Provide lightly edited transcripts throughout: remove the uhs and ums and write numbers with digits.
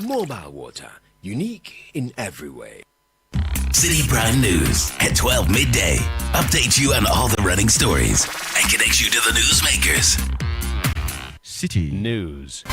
Mobile water, unique in every way. Citi Prime News at 12 midday. Updates you on all the running stories and connects you to the newsmakers. Citi News.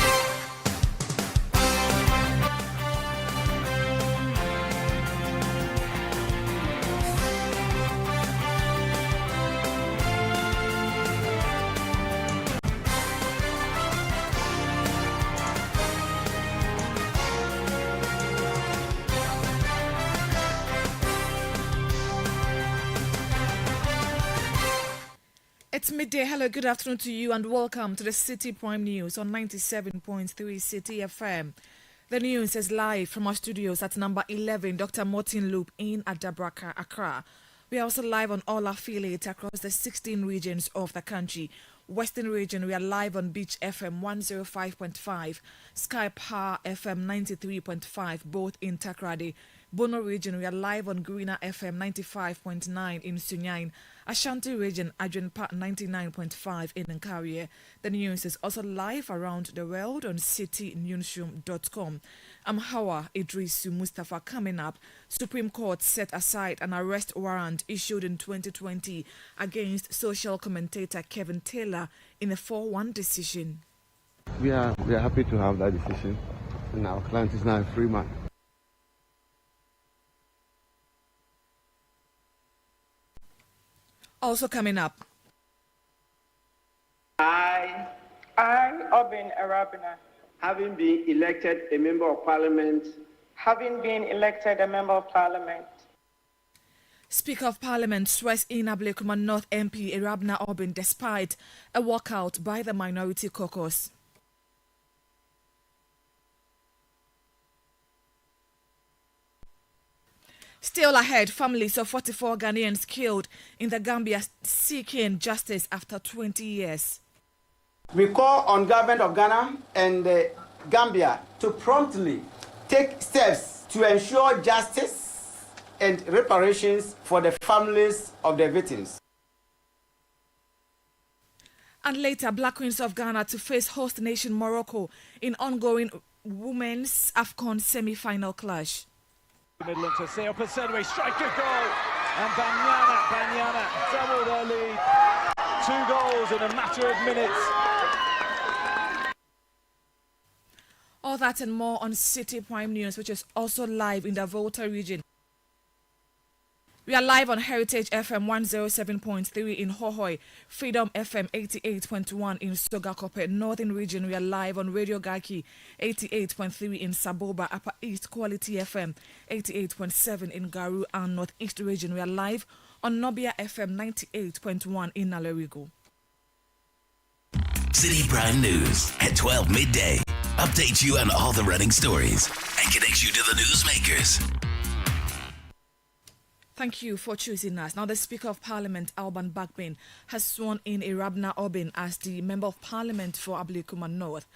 It's midday. Hello, good afternoon to you and welcome to the Citi Prime News on 97.3 Citi FM. The news is live from our studios at number 11 Dr. Martin Loop in Adabraka, Accra. We are also live on all affiliates across the 16 regions of the country. Western region, we are live on Beach FM 105.5, Sky Power FM 93.5, both in Takrady. Bono region, we are live on Greener FM 95.9 in Sunyain. Ashanti region, Adrian Park 99.5 in Nkawie. The news is also live around the world on citinewsroom.com. Hawa Idrisu Mustafa coming up. Supreme Court set aside an arrest warrant issued in 2020 against social commentator Kevin Taylor in a 4-1 decision. We are happy to have that decision, and our client is now a free man. Also coming up. I, Obin Arabina, having been elected a member of parliament, Speaker of Parliament swears in Ablekuma North MP Arabina Obin despite a walkout by the minority caucus. Still ahead, families of 44 Ghanaians killed in the Gambia seeking justice after 20 years. we call on government of Ghana and Gambia to promptly take steps to ensure justice and reparations for the families of the victims. And later, Black Queens of Ghana to face host nation Morocco in ongoing Women's AFCON semi-final clash. Middle into Seo Pasenwe, strike a goal, and Banyana double their lead. 2 goals in a matter of minutes. All that and more on Citi Prime News, which is also live in the Volta region. We are live on Heritage FM 107.3 in Hohoi, Freedom FM 88.1 in Sogakope, Northern Region. We are live on Radio Gaki 88.3 in Saboba, Upper East Quality FM 88.7 in Garu, and Northeast Region. We are live on Nobia FM 98.1 in Nalerigo. Citi Prime News at 12 midday. Updates you on all the running stories and connects you to the newsmakers. Thank you for choosing us. Now, the Speaker of Parliament, Alban Bagbin, has sworn in Arabina Obin as the Member of Parliament for Ablekuma North.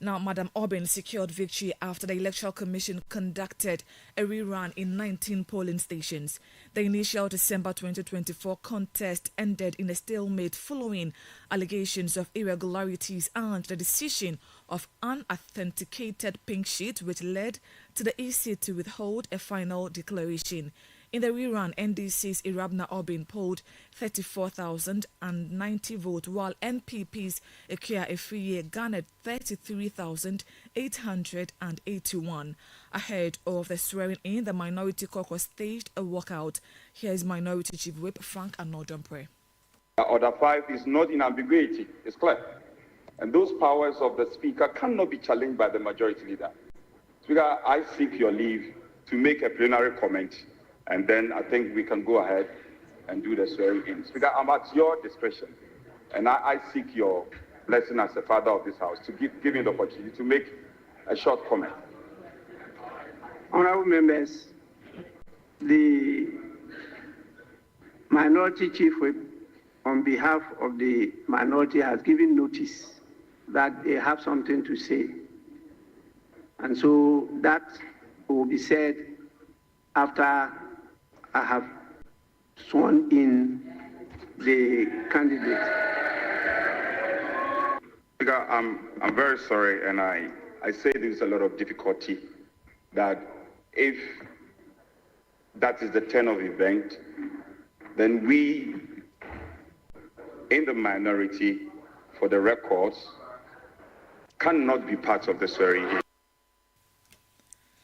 Now, Madam Obin secured victory after the Electoral Commission conducted a rerun in 19 polling stations. The initial December 2024 contest ended in a stalemate following allegations of irregularities and the decision of unauthenticated pink sheet, which led to the EC to withhold a final declaration. In the rerun, NDC's Arabina Obin polled 34,090 votes, while NPP's Ekia Efriye garnered 33,881. Ahead of the swearing-in, the Minority Caucus staged a walkout. Here is Minority Chief Whip Frank Anodompre. Order 5 is not in ambiguity, it's clear. And those powers of the Speaker cannot be challenged by the Majority Leader. Speaker, I seek your leave to make a plenary comment, and then I think we can go ahead and do the swearing-in. Speaker, I'm at your discretion, and I seek your blessing as the father of this House to give me the opportunity to make a short comment. Honorable members, the Minority Chief Whip, on behalf of the minority, has given notice that they have something to say. And so that will be said after I have sworn in the candidate. Speaker, I'm very sorry, and I I say there's a lot of difficulty that if that is the turn of event, then we in the minority, for the records, cannot be part of the swearing-in.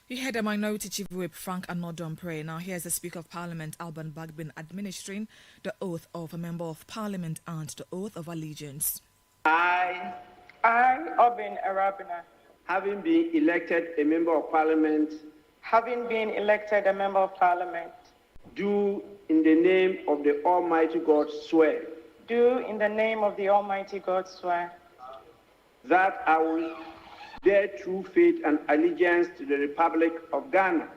You heard the Minority Chief Whip Frank Anodom pray. Now here's the Speaker of Parliament Alban Bagbin administering the oath of a Member of Parliament and the oath of allegiance. I, Obin Arabina, having been elected a Member of Parliament, do in the name of the Almighty God swear that I will bear true faith and allegiance to the Republic of Ghana,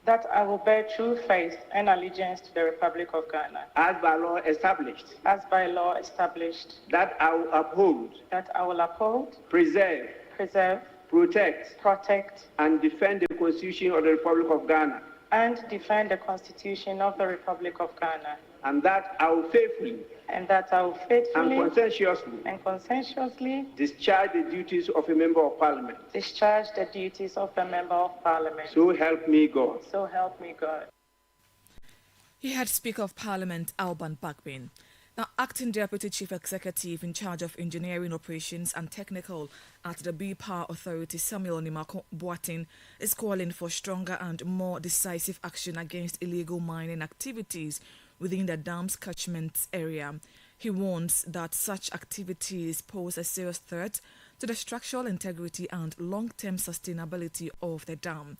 that I will bear true faith and allegiance to the Republic of Ghana, as by law established, that I will uphold, preserve, protect, and defend the Constitution of the Republic of Ghana, and defend the Constitution of the Republic of Ghana, and that I will faithfully and conscientiously discharge the duties of a Member of Parliament. So help me God. He had Speaker of Parliament Alban Bagbin. Now, Acting Deputy Chief Executive in charge of Engineering Operations and Technical at the B-Power Authority, Samuel Nimako Boatin, is calling for stronger and more decisive action against illegal mining activities within the dam's catchment area. He warns that such activities pose a serious threat to the structural integrity and long-term sustainability of the dam.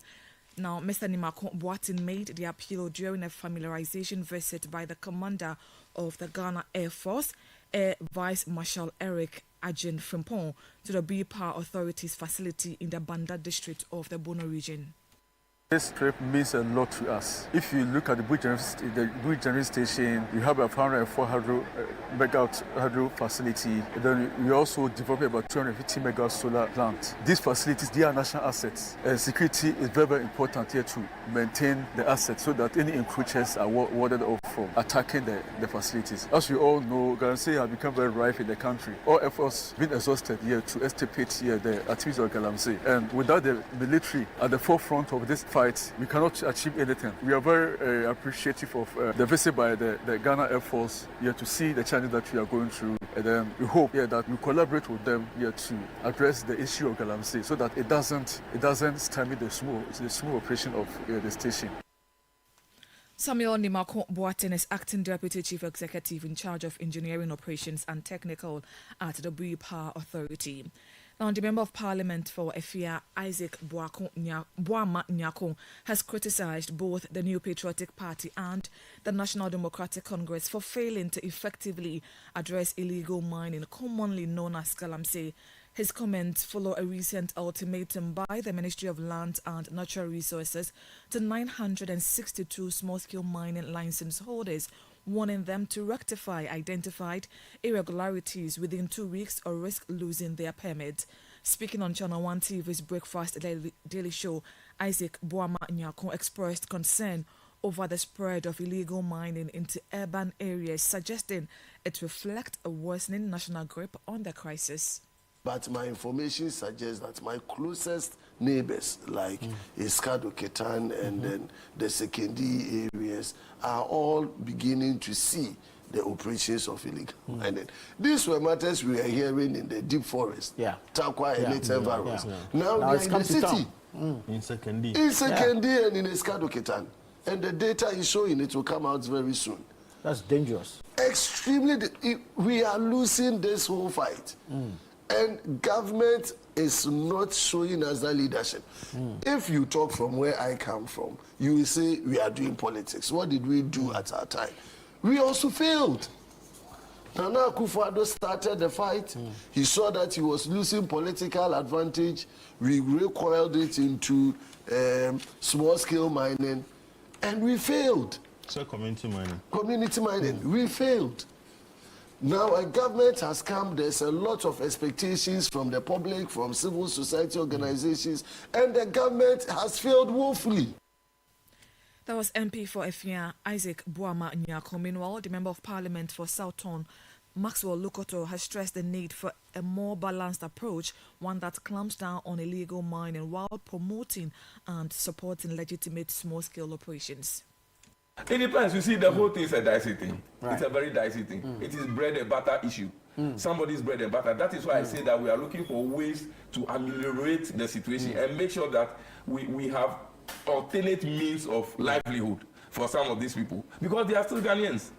Now, Mr. Nimako Boatin made the appeal during a familiarization visit by the commander of the Ghana Air Force, Air Vice Marshal Eric Ajin Frimpong, to the B-Power Authority's facility in the Banda district of the Bono region. This trip means a lot to us. If you look at the Bridge Generating Station, you have a 404 megawatt hydro facility. Then we also develop about 250 megawatt solar plant. These facilities, they are national assets. And security is very, very important here to maintain the assets so that any encroachers are warded off from attacking the facilities. As we all know, Galamsey has become very rife in the country. All efforts been exhausted here to extirpate the activities of Galamsey. And without the military at the forefront of this fight, we cannot achieve anything. We are very appreciative of the visit by the Ghana Air Force here to see the challenges that we are going through. And then we hope that we collaborate with them here to address the issue of Galamsey so that it doesn't stymie the smooth operation of the station. Samuel Nimako Boatin is Acting Deputy Chief Executive in charge of Engineering Operations and Technical at the B-Power Authority. Now, the Member of Parliament for Efia, Isaac Boama Nyako, has criticized both the New Patriotic Party and the National Democratic Congress for failing to effectively address illegal mining, commonly known as Galamsey. His comments follow a recent ultimatum by the Ministry of Land and Natural Resources to 962 small-scale mining license holders, warning them to rectify identified irregularities within 2 weeks or risk losing their permit. Speaking on Channel 1 TV's Breakfast Daily Show, Isaac Boama Nyako expressed concern over the spread of illegal mining into urban areas, suggesting it reflects a worsening national grip on the crisis. But my information suggests that my closest neighbors, like Eskado Ketan and then the Sekendi areas, are all beginning to see the operations of illegal mining. These were matters we were hearing in the deep forest, Takwa and its environs. Now they are in the city, in Sekendi. And in Eskado Ketan. And the data is showing it will come out very soon. That's dangerous. Extremely. We are losing this whole fight. And government is not showing us that leadership. If you talk from where I come from, you will say we are doing politics. What did we do at our time? We also failed. Nana Akufo-Addo started the fight. He saw that he was losing political advantage. We recoiled it into small-scale mining, and we failed. So community mining. Community mining, we failed. Now a government has come, there's a lot of expectations from the public, from civil society organizations, and the government has failed woefully. That was MP for Efia, Isaac Boama Nyako. Meanwhile, the Member of Parliament for Southern Maxwell Lukoto has stressed the need for a more balanced approach, one that clamps down on illegal mining while promoting and supporting legitimate small-scale operations. It depends. You see, the whole thing is a dicey thing. Right. It's a very dicey thing. It is bread and butter issue. Somebody's bread and butter. That is why I say that we are looking for ways to ameliorate the situation and make sure that we have alternate means of livelihood for some of these people, because they are still Ghanaians.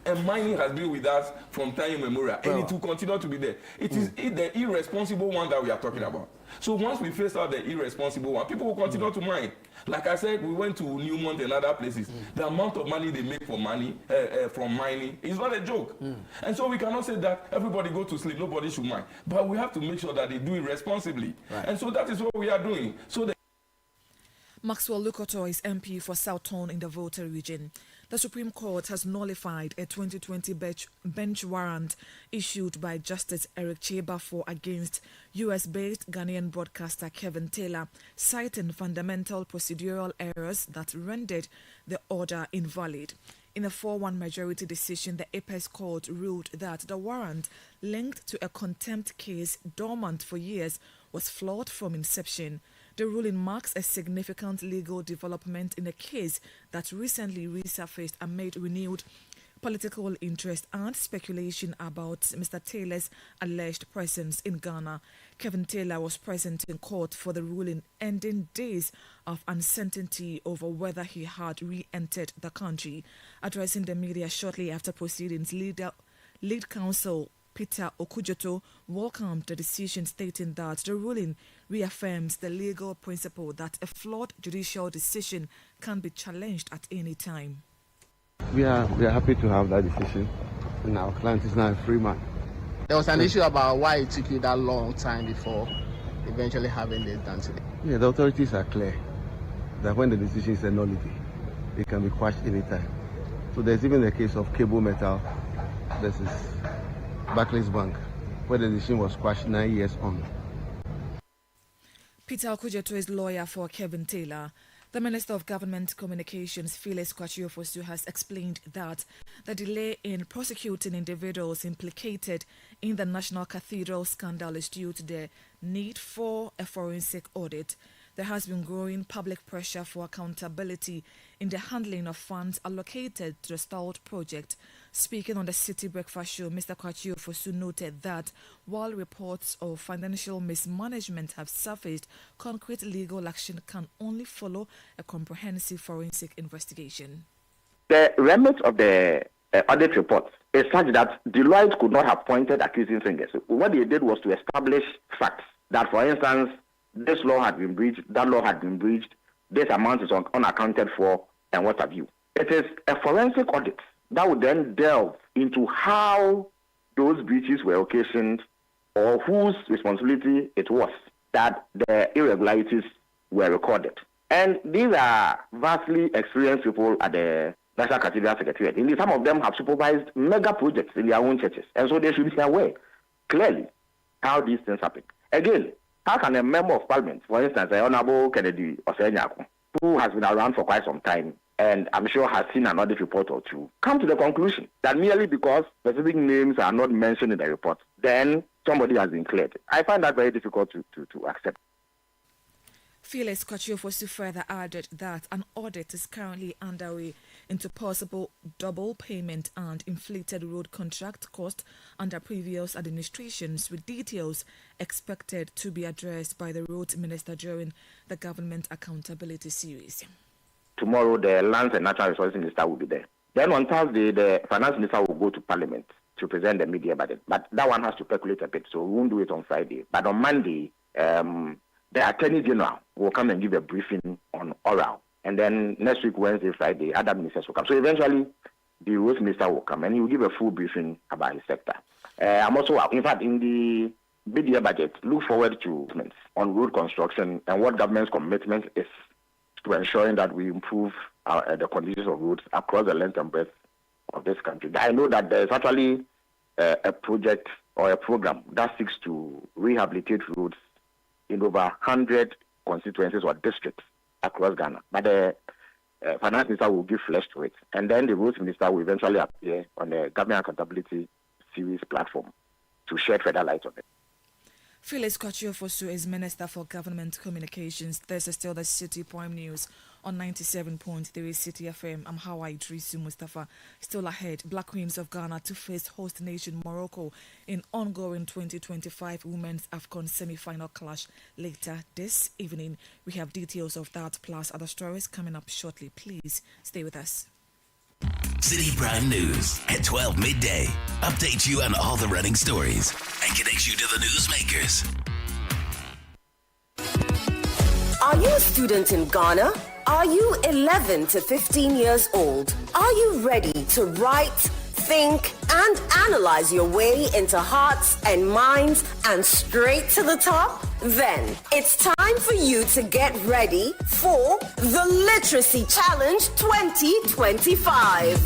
And mining has been with us from time immemorial, and it will continue to be there. It is the irresponsible one that we are talking about. So once we face out the irresponsible one, people will continue to mine. Like I said, we went to Newmont and other places. The amount of money they make from mining is not a joke. And so we cannot say that everybody go to sleep, nobody should mine. But we have to make sure that they do it responsibly. Right. And so that is what we are doing. So Maxwell Lukoto is MP for Southton in the Volta region. The Supreme Court has nullified a 2020 bench warrant issued by Justice Eric Chebafor against US-based Ghanaian broadcaster Kevin Taylor, citing fundamental procedural errors that rendered the order invalid. In a 4-1 majority decision, the Apex Court ruled that the warrant linked to a contempt case dormant for years was flawed from inception. The ruling marks a significant legal development in a case that recently resurfaced amid renewed political interest and speculation about Mr. Taylor's alleged presence in Ghana. Kevin Taylor was present in court for the ruling, ending days of uncertainty over whether he had re-entered the country. Addressing the media shortly after proceedings, lead counsel Peter Okujoto welcomed the decision, stating that the ruling reaffirms the legal principle that a flawed judicial decision can be challenged at any time. We are happy to have that decision, and our client is now a free man. There was an issue about why it took you that long time before eventually having this done today. Yeah, the authorities are clear that when the decision is a nullity, it can be quashed anytime. So there's even the case of Cable Metal versus Barclays Bank, where the decision was quashed 9 years on. Peter Okujoto is lawyer for Kevin Taylor. The Minister of Government Communications, Phyllis Kwachiofosu, has explained that the delay in prosecuting individuals implicated in the National Cathedral scandal is due to the need for a forensic audit. There has been growing public pressure for accountability in the handling of funds allocated to the stalled project. Speaking on the Citi Breakfast Show, Mr. Kwachiofosu noted that while reports of financial mismanagement have surfaced, concrete legal action can only follow a comprehensive forensic investigation. The remit of the audit report is such that Deloitte could not have pointed accusing fingers. What they did was to establish facts that, for instance, this law had been breached, that law had been breached, this amount is unaccounted for, and what have you. It is a forensic audit that would then delve into how those breaches were occasioned or whose responsibility it was that the irregularities were recorded. And these are vastly experienced people at the National Cathedral Secretariat. Indeed, some of them have supervised mega projects in their own churches, and so they should be aware clearly how these things happen. Again, how can a member of parliament, for instance, Honorable Kennedy Osenyako, who has been around for quite some time, and I'm sure has seen an audit report or two, come to the conclusion that merely because specific names are not mentioned in the report, then somebody has been cleared? I find that very difficult to accept. Phyllis Kwachiofosu further added that an audit is currently underway into possible double payment and inflated road contract cost under previous administrations, with details expected to be addressed by the roads minister during the government accountability series. Tomorrow, the Lands and Natural Resources Minister will be there. Then on Thursday, the Finance Minister will go to Parliament to present the media budget. But that one has to percolate a bit, so we won't do it on Friday. But on Monday, the Attorney General will come and give a briefing on oral. And then next week, Wednesday, Friday, other ministers will come. So eventually, the roads minister will come and he will give a full briefing about his sector. I'm also, in fact, in the mid-year budget, look forward to movements on road construction and what government's commitment is to ensuring that we improve the conditions of roads across the length and breadth of this country. I know that there is actually a project or a program that seeks to rehabilitate roads in over 100 constituencies or districts across Ghana. But the finance minister will give flesh to it. And then the roads minister will eventually appear on the government accountability series platform to shed further light on it. Phyllis Kwachiofosu is Minister for Government Communications. This is still the City Prime News on 97.3 Citi FM. I'm Hawaii Idrisu Mustafa. Still ahead, Black Queens of Ghana to face host nation Morocco in ongoing 2025 Women's AFCON semi-final clash later this evening. We have details of that plus other stories coming up shortly. Please stay with us. Citi Prime News at 12 midday. Update you on all the running stories and connects you to the newsmakers. Are you a student in Ghana? Are you 11 to 15 years old? Are you ready to write, think, and analyze your way into hearts and minds and straight to the top? Then it's time for you to get ready for the Literacy Challenge 2025.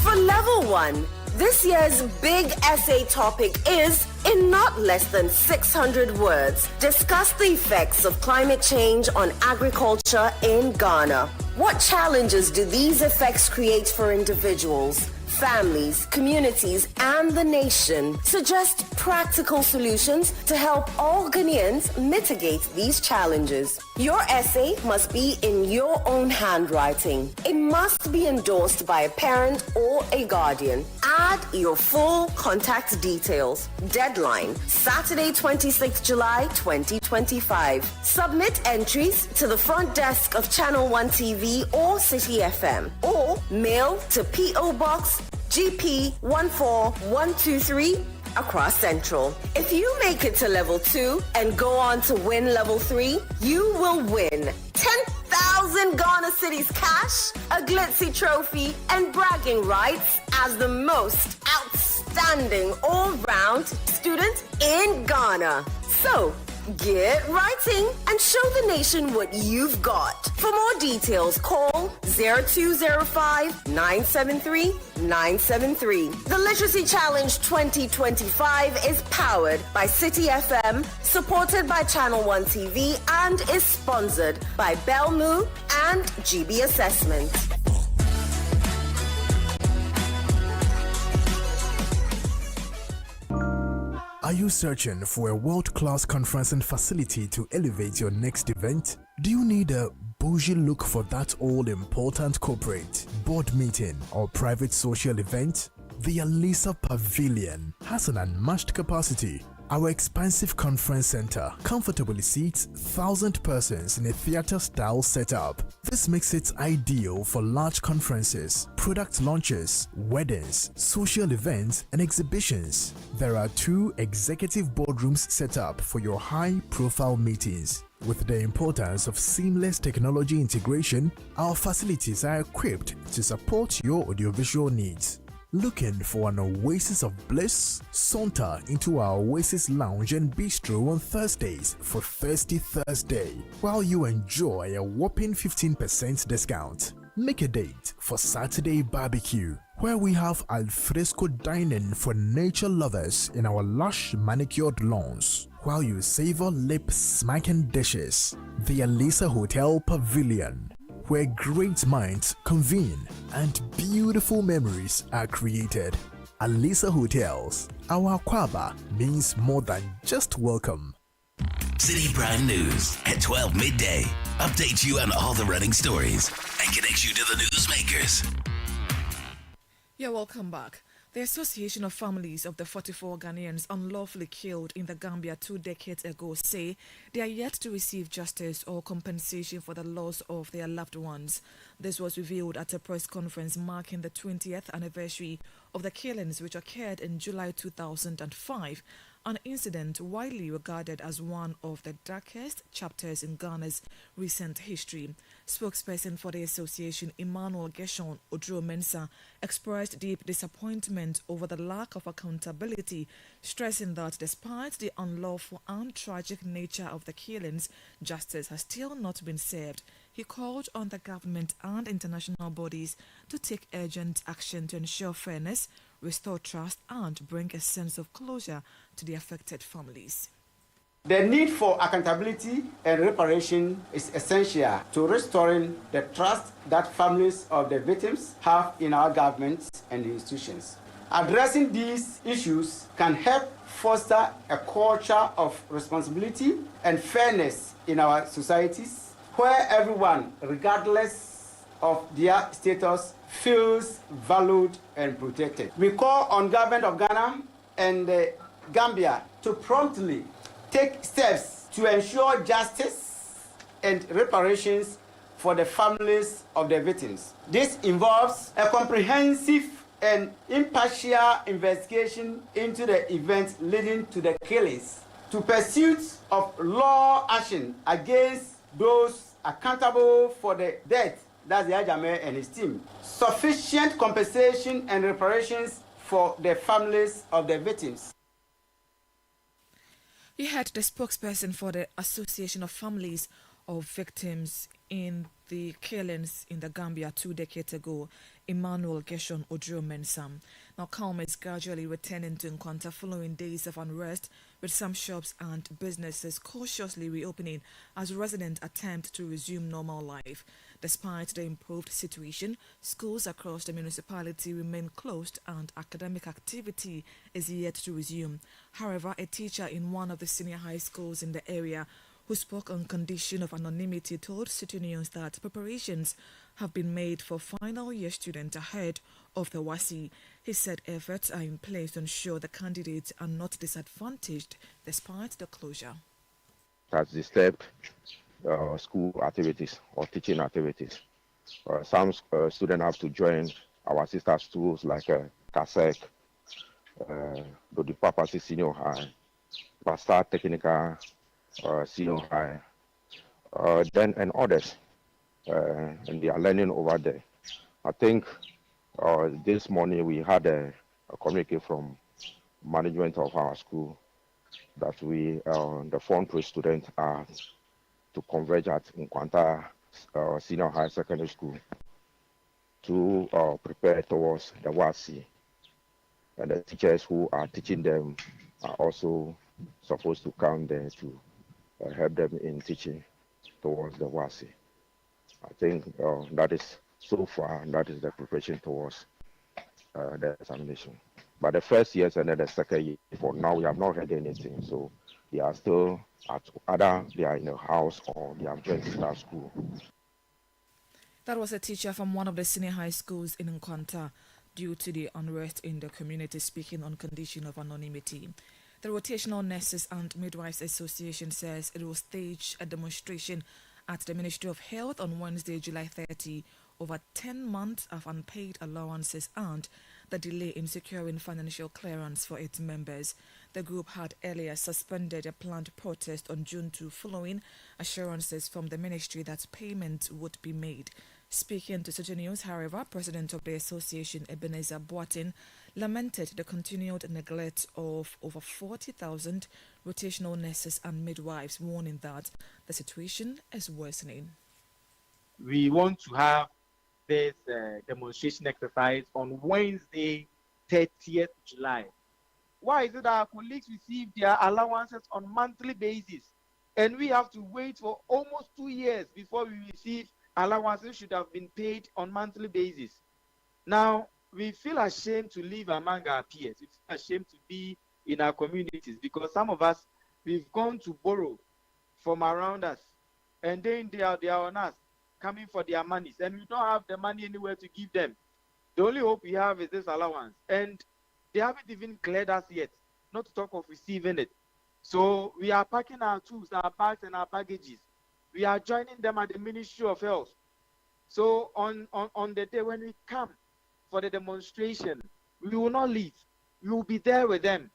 For level 1, this year's big essay topic is, in not less than 600 words, discuss the effects of climate change on agriculture in Ghana. What challenges do these effects create for individuals, families, communities, and the nation? Suggest practical solutions to help all Ghanaians mitigate these challenges. Your essay must be in your own handwriting. It must be endorsed by a parent or a guardian. Add your full contact details. Deadline, Saturday, 26 July 2025. Submit entries to the front desk of Channel 1 TV or Citi FM, or mail to P.O. Box GP 14123 across Central. If you make it to level 2 and go on to win level 3, you will win 10,000 Ghana cedis cash, a glitzy trophy, and bragging rights as the most outstanding all-round student in Ghana. So, get writing and show the nation what you've got. For more details, call 0205-973-973. The Literacy Challenge 2025 is powered by Citi FM, supported by Channel 1 TV, and is sponsored by Belmu and GB Assessment. Are you searching for a world-class conferencing facility to elevate your next event? Do you need a bougie look for that all-important corporate, board meeting, or private social event? The Alisa Pavilion has an unmatched capacity. Our expansive conference center comfortably seats 1,000 persons in a theater-style setup. This makes it ideal for large conferences, product launches, weddings, social events, and exhibitions. There are 2 executive boardrooms set up for your high-profile meetings. With the importance of seamless technology integration, our facilities are equipped to support your audiovisual needs. Looking for an oasis of bliss? Saunter into our Oasis Lounge and Bistro on Thursdays for Thirsty Thursday, while you enjoy a whopping 15% discount. Make a date for Saturday Barbecue, where we have alfresco dining for nature lovers in our lush manicured lawns, while you savor lip-smacking dishes. The Alisa Hotel Pavilion, where great minds convene and beautiful memories are created. Alisa Hotels, our Aquaba means more than just welcome. Citi Prime News at 12 midday. Update you on all the running stories and connects you to the newsmakers. Yeah, welcome back. The Association of Families of the 44 Ghanaians unlawfully killed in the Gambia 2 decades ago say they are yet to receive justice or compensation for the loss of their loved ones. This was revealed at a press conference marking the 20th anniversary of the killings, which occurred in July 2005, an incident widely regarded as one of the darkest chapters in Ghana's recent history. Spokesperson for the association, Emmanuel Gershon Odro-Mensah, expressed deep disappointment over the lack of accountability, stressing that despite the unlawful and tragic nature of the killings, justice has still not been served. He called on the government and international bodies to take urgent action to ensure fairness, restore trust, and bring a sense of closure to the affected families. The need for accountability and reparation is essential to restoring the trust that families of the victims have in our governments and institutions. Addressing these issues can help foster a culture of responsibility and fairness in our societies, where everyone, regardless of their status, feels valued and protected. We call on government of Ghana and Gambia to promptly take steps to ensure justice and reparations for the families of the victims. This involves a comprehensive and impartial investigation into the events leading to the killings, to pursuit of law action against those accountable for the death, that's the Ajame and his team, sufficient compensation and reparations for the families of the victims. You heard the spokesperson for the Association of Families of Victims in the killings in the Gambia 2 decades ago, Emmanuel Gershon Odro Mensam. Now, calm is gradually returning to Nkwanta following days of unrest, with some shops and businesses cautiously reopening as residents attempt to resume normal life. Despite the improved situation, schools across the municipality remain closed and academic activity is yet to resume. However, a teacher in one of the senior high schools in the area who spoke on condition of anonymity told Citi News that preparations have been made for final year students ahead of the WASI. He said efforts are in place to ensure the candidates are not disadvantaged despite the closure. Has disturbed school activities or teaching activities. Some students have to join our sister schools like Kasek, Dodipapasi Senior High, Pastor Technical Senior High, then and others, and they are learning over there. I think this morning we had a communique from management of our school that we, the front row students, are to converge at Nkwanta Senior High Secondary School to prepare towards the WASI. And the teachers who are teaching them are also supposed to come there to help them in teaching towards the WASI. I think that is so far, that is the preparation towards the examination. But the first years and then the second year, for now we have not heard anything. So they are still at either they are in a house or they have joined sister school. That was a teacher from one of the senior high schools in Nkwanta due to the unrest in the community, speaking on condition of anonymity. The Rotational Nurses and Midwives Association says it will stage a demonstration at the Ministry of Health on Wednesday, July 30, over 10 months of unpaid allowances and the delay in securing financial clearance for its members. The group had earlier suspended a planned protest on June 2 following assurances from the ministry that payment would be made. Speaking to Citi News, however, President of the association, Ebenezer Boatin, lamented the continued neglect of over 40,000 rotational nurses and midwives, warning that the situation is worsening. We want to have this demonstration exercise on Wednesday, 30th July. Why is it that our colleagues receive their allowances on monthly basis and we have to wait for almost 2 years before we receive allowances should have been paid on monthly basis? Now, we feel ashamed to live among our peers. We feel ashamed to be in our communities because some of us, we've gone to borrow from around us and then they are on us, coming for their monies, and we don't have the money anywhere to give them. The only hope we have is this allowance, and they haven't even cleared us yet, not to talk of receiving it. So we are packing our tools, our bags, and our baggages. We are joining them at the Ministry of Health. So on the day when we come for the demonstration, we will not leave. We will be there with them.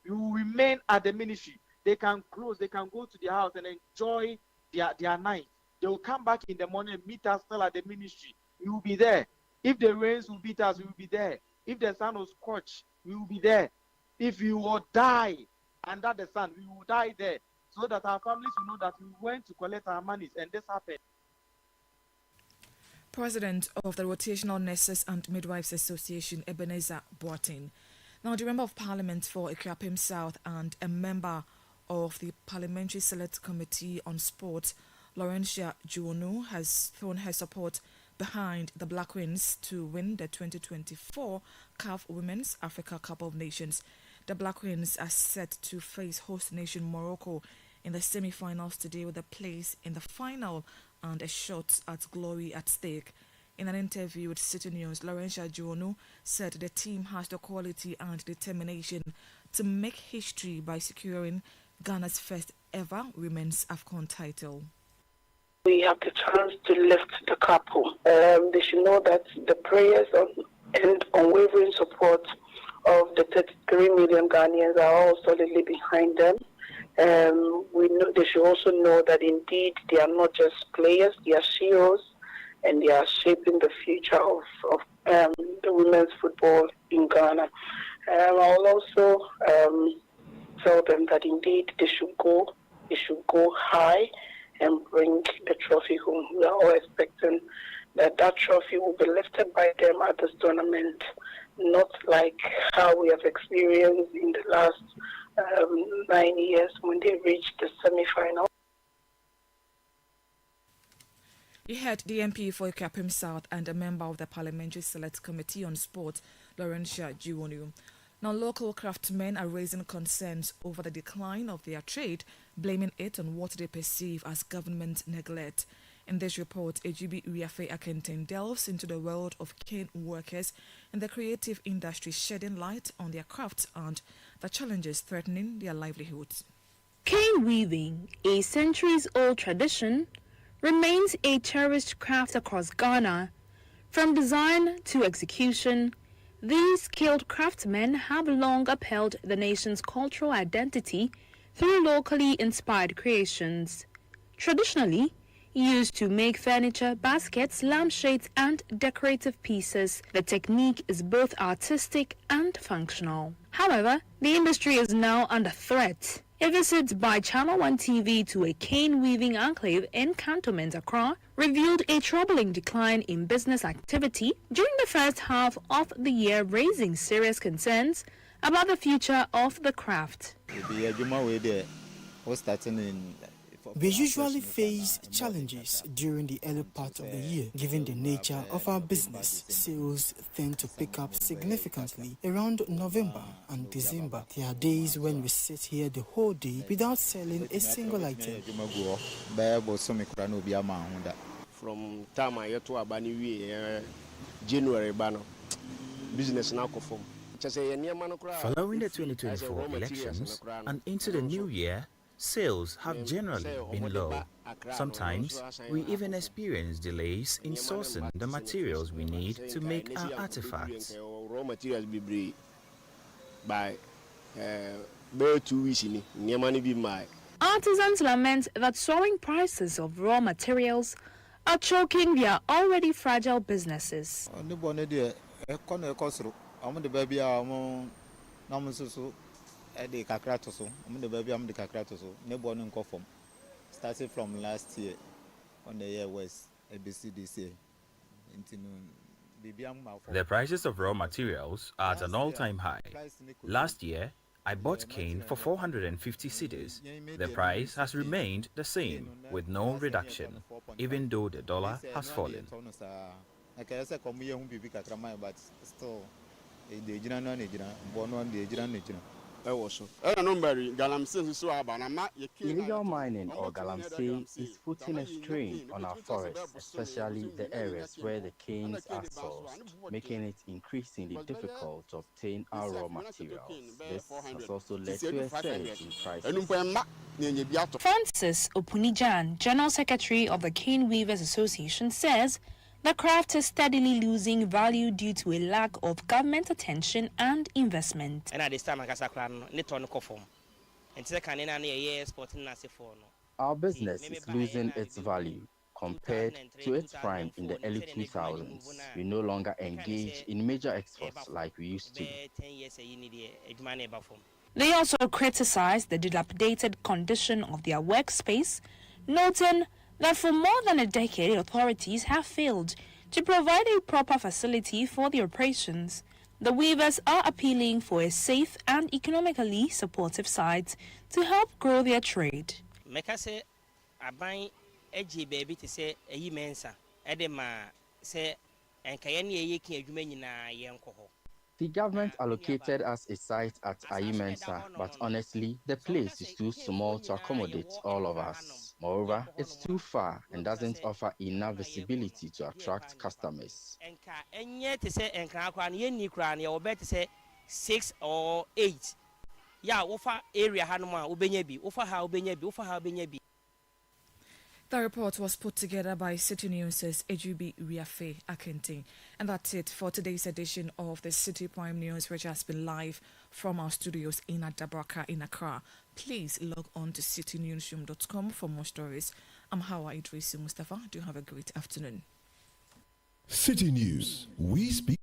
We will remain at the ministry. They can close, they can go to their house and enjoy their night. They will come back in the morning and meet us still at the ministry. We will be there. If the rains will beat us, we will be there. If the sun will scorch, we will be there. If we will die under the sun, we will die there, so that our families will know that we went to collect our monies and this happened. President of the Rotational Nurses and Midwives Association, Ebenezer Boatin. Now, the Member of Parliament for Ikuapem South and a member of the Parliamentary Select Committee on Sport, Laurentia Juonu, has thrown her support behind the Black Queens to win the 2024 CAF Women's Africa Cup of Nations. The Black Queens are set to face host nation Morocco in the semi-finals today with a place in the final and a shot at glory at stake. In an interview with Citi News, Laurentia Juonu said the team has the quality and determination to make history by securing Ghana's first ever Women's AFCON title. We have the chance to lift the couple. They should know that the prayers and unwavering support of the 33 million Ghanaians are all solidly behind them. They should also know that indeed they are not just players, they are heroes, and they are shaping the future of the women's football in Ghana. I'll also tell them that indeed they should go high and bring the trophy home. We are all expecting that trophy will be lifted by them at this tournament, not like how we have experienced in the last 9 years when they reached the semi-final. You heard the MP for Ikapim South and a member of the Parliamentary Select Committee on Sport, Laurentia Juonu. Now, local craftsmen are raising concerns over the decline of their trade, blaming it on what they perceive as government neglect. In this report, Ejibi Uyafe Akenten delves into the world of cane workers in the creative industry, shedding light on their crafts and the challenges threatening their livelihoods. Cane weaving, a centuries-old tradition, remains a cherished craft across Ghana. From design to execution, these skilled craftsmen have long upheld the nation's cultural identity through locally inspired creations. Traditionally used to make furniture, baskets, lampshades, and decorative pieces, the technique is both artistic and functional. However, the industry is now under threat. A visit by Channel 1 TV to a cane weaving enclave in Cantonment, Accra, revealed a troubling decline in business activity during the first half of the year, raising serious concerns about the future of the craft. We usually face challenges during the early part of the year. Given the nature of our business, sales tend to pick up significantly around November and December. There are days when we sit here the whole day without selling a single item. From time I to Abani January business now conform. Following the 2024 elections and into the new year, sales have generally been low. Sometimes we even experience delays in sourcing the materials we need to make our artifacts. Raw materials be by 2 weeks. Artisans lament that soaring prices of raw materials are choking their already fragile businesses. Started from last year on the year was ABCDC. The prices of raw materials are at an all-time high. Last year, I bought cane for 450 cedis. The price has remained the same with no reduction, even though the dollar has fallen. Illegal mining or galamsey is putting a strain on our forests, especially the areas where the canes are sourced, making it increasingly difficult to obtain our raw materials. This has also led to a surge in prices. Francis Opunijan, General Secretary of the Cane Weavers Association, says the craft is steadily losing value due to a lack of government attention and investment. Our business is losing its value compared to its prime in the early 2000s. We no longer engage in major exports like we used to. They also criticized the dilapidated condition of their workspace, noting that for more than a decade, authorities have failed to provide a proper facility for the operations. The weavers are appealing for a safe and economically supportive site to help grow their trade. say enka ye ne ye ki adwuma nyina ye nkɔ hɔ. The government allocated us a site at Ayimensa, but honestly, the place is too small to accommodate all of us. Moreover, it's too far and doesn't offer enough visibility to attract customers. Enka enye te say enka akwa ne ye ni kra ne ye obet say 6 or 8. Yeah, ofa area hanuma ubenya bi, ofa ha ubenya bi, ofa ha ubenya bi. The report was put together by Citi News' Ejubi Riafe Akinting. And that's it for today's edition of the Citi Prime News, which has been live from our studios in Adabraka in Accra. Please log on to citinewsroom.com for more stories. I'm Hawa Idrisi Mustafa. Do have a great afternoon. Citi News. We speak.